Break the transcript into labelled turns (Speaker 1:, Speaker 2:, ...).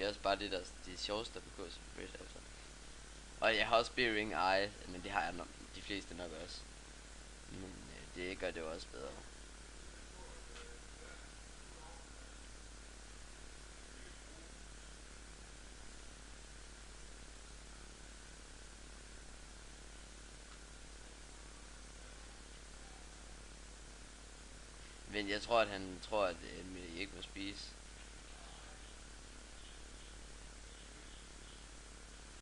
Speaker 1: også bare det sjoveste at begå sig på Red, altså. Og jeg har også Bearing Eye, men det har jeg nok, de fleste nok også. Men det gør det jo også bedre. Men jeg tror, at han tror, at Emily ikke må spise.